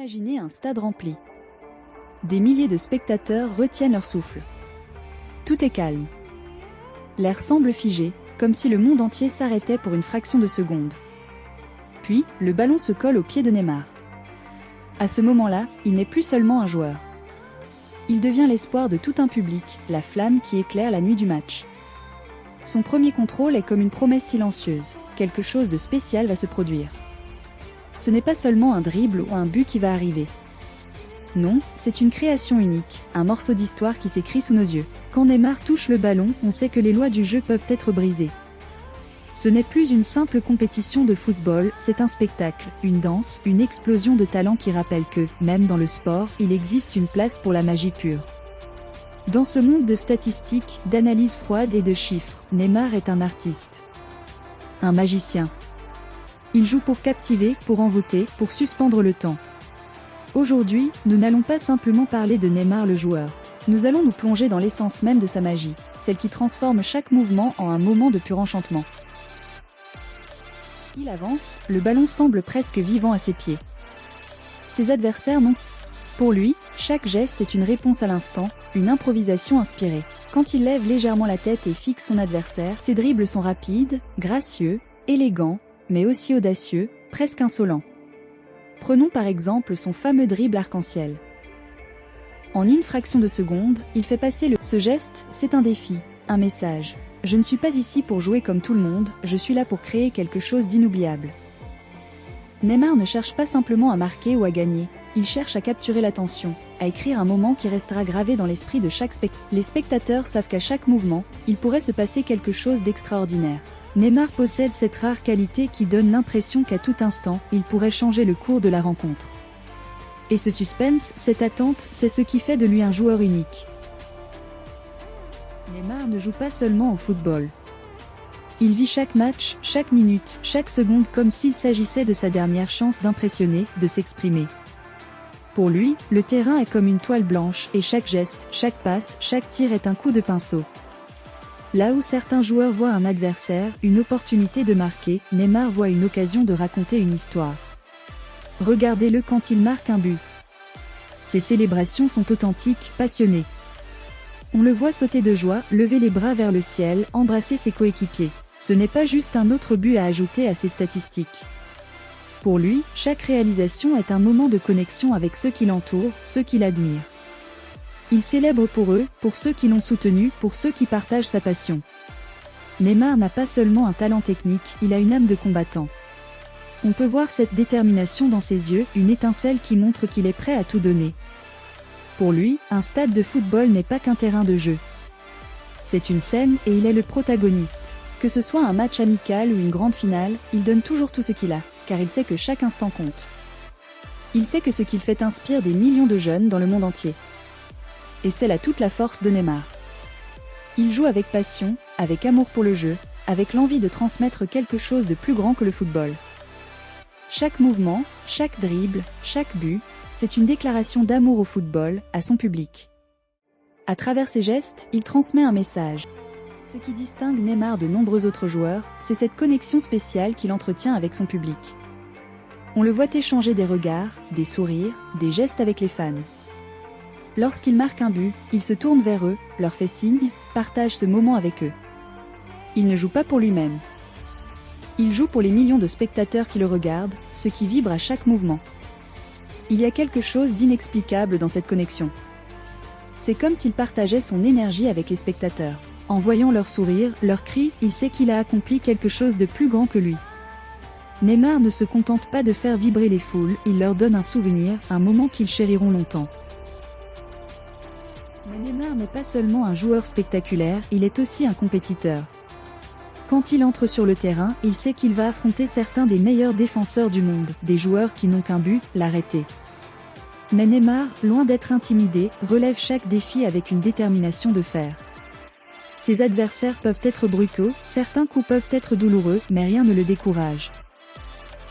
Imaginez un stade rempli. Des milliers de spectateurs retiennent leur souffle. Tout est calme. L'air semble figé, comme si le monde entier s'arrêtait pour une fraction de seconde. Puis, le ballon se colle au pied de Neymar. À ce moment-là, il n'est plus seulement un joueur. Il devient l'espoir de tout un public, la flamme qui éclaire la nuit du match. Son premier contrôle est comme une promesse silencieuse, quelque chose de spécial va se produire. Ce n'est pas seulement un dribble ou un but qui va arriver. Non, c'est une création unique, un morceau d'histoire qui s'écrit sous nos yeux. Quand Neymar touche le ballon, on sait que les lois du jeu peuvent être brisées. Ce n'est plus une simple compétition de football, c'est un spectacle, une danse, une explosion de talent qui rappelle que, même dans le sport, il existe une place pour la magie pure. Dans ce monde de statistiques, d'analyses froides et de chiffres, Neymar est un artiste. Un magicien. Il joue pour captiver, pour envoûter, pour suspendre le temps. Aujourd'hui, nous n'allons pas simplement parler de Neymar le joueur. Nous allons nous plonger dans l'essence même de sa magie, celle qui transforme chaque mouvement en un moment de pur enchantement. Il avance, le ballon semble presque vivant à ses pieds. Ses adversaires non. Pour lui, chaque geste est une réponse à l'instant, une improvisation inspirée. Quand il lève légèrement la tête et fixe son adversaire, ses dribbles sont rapides, gracieux, élégants, mais aussi audacieux, presque insolents. Prenons par exemple son fameux dribble arc-en-ciel. En une fraction de seconde, il fait passer Ce geste, c'est un défi, un message. Je ne suis pas ici pour jouer comme tout le monde, je suis là pour créer quelque chose d'inoubliable. Neymar ne cherche pas simplement à marquer ou à gagner, il cherche à capturer l'attention, à écrire un moment qui restera gravé dans l'esprit de chaque spectateur. Les spectateurs savent qu'à chaque mouvement, il pourrait se passer quelque chose d'extraordinaire. Neymar possède cette rare qualité qui donne l'impression qu'à tout instant, il pourrait changer le cours de la rencontre. Et ce suspense, cette attente, c'est ce qui fait de lui un joueur unique. Neymar ne joue pas seulement au football. Il vit chaque match, chaque minute, chaque seconde comme s'il s'agissait de sa dernière chance d'impressionner, de s'exprimer. Pour lui, le terrain est comme une toile blanche et chaque geste, chaque passe, chaque tir est un coup de pinceau. Là où certains joueurs voient un adversaire, une opportunité de marquer, Neymar voit une occasion de raconter une histoire. Regardez-le quand il marque un but. Ses célébrations sont authentiques, passionnées. On le voit sauter de joie, lever les bras vers le ciel, embrasser ses coéquipiers. Ce n'est pas juste un autre but à ajouter à ses statistiques. Pour lui, chaque réalisation est un moment de connexion avec ceux qui l'entourent, ceux qui l'admirent. Il célèbre pour eux, pour ceux qui l'ont soutenu, pour ceux qui partagent sa passion. Neymar n'a pas seulement un talent technique, il a une âme de combattant. On peut voir cette détermination dans ses yeux, une étincelle qui montre qu'il est prêt à tout donner. Pour lui, un stade de football n'est pas qu'un terrain de jeu. C'est une scène et il est le protagoniste. Que ce soit un match amical ou une grande finale, il donne toujours tout ce qu'il a, car il sait que chaque instant compte. Il sait que ce qu'il fait inspire des millions de jeunes dans le monde entier. Et c'est là toute la force de Neymar. Il joue avec passion, avec amour pour le jeu, avec l'envie de transmettre quelque chose de plus grand que le football. Chaque mouvement, chaque dribble, chaque but, c'est une déclaration d'amour au football, à son public. À travers ses gestes, il transmet un message. Ce qui distingue Neymar de nombreux autres joueurs, c'est cette connexion spéciale qu'il entretient avec son public. On le voit échanger des regards, des sourires, des gestes avec les fans. Lorsqu'il marque un but, il se tourne vers eux, leur fait signe, partage ce moment avec eux. Il ne joue pas pour lui-même. Il joue pour les millions de spectateurs qui le regardent, ceux qui vibrent à chaque mouvement. Il y a quelque chose d'inexplicable dans cette connexion. C'est comme s'il partageait son énergie avec les spectateurs. En voyant leurs sourires, leurs cris, il sait qu'il a accompli quelque chose de plus grand que lui. Neymar ne se contente pas de faire vibrer les foules, il leur donne un souvenir, un moment qu'ils chériront longtemps. Mais Neymar n'est pas seulement un joueur spectaculaire, il est aussi un compétiteur. Quand il entre sur le terrain, il sait qu'il va affronter certains des meilleurs défenseurs du monde, des joueurs qui n'ont qu'un but, l'arrêter. Mais Neymar, loin d'être intimidé, relève chaque défi avec une détermination de fer. Ses adversaires peuvent être brutaux, certains coups peuvent être douloureux, mais rien ne le décourage.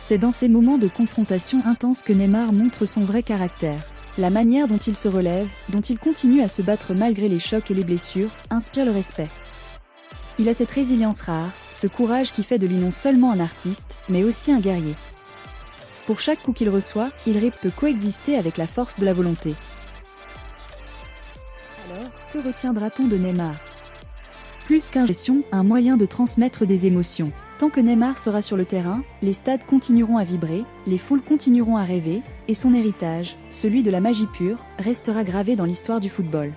C'est dans ces moments de confrontation intense que Neymar montre son vrai caractère. La manière dont il se relève, dont il continue à se battre malgré les chocs et les blessures, inspire le respect. Il a cette résilience rare, ce courage qui fait de lui non seulement un artiste, mais aussi un guerrier. Pour chaque coup qu'il reçoit, il peut coexister avec la force de la volonté. Alors, que retiendra-t-on de Neymar? Plus qu'un gestion, un moyen de transmettre des émotions. Tant que Neymar sera sur le terrain, les stades continueront à vibrer, les foules continueront à rêver, et son héritage, celui de la magie pure, restera gravé dans l'histoire du football.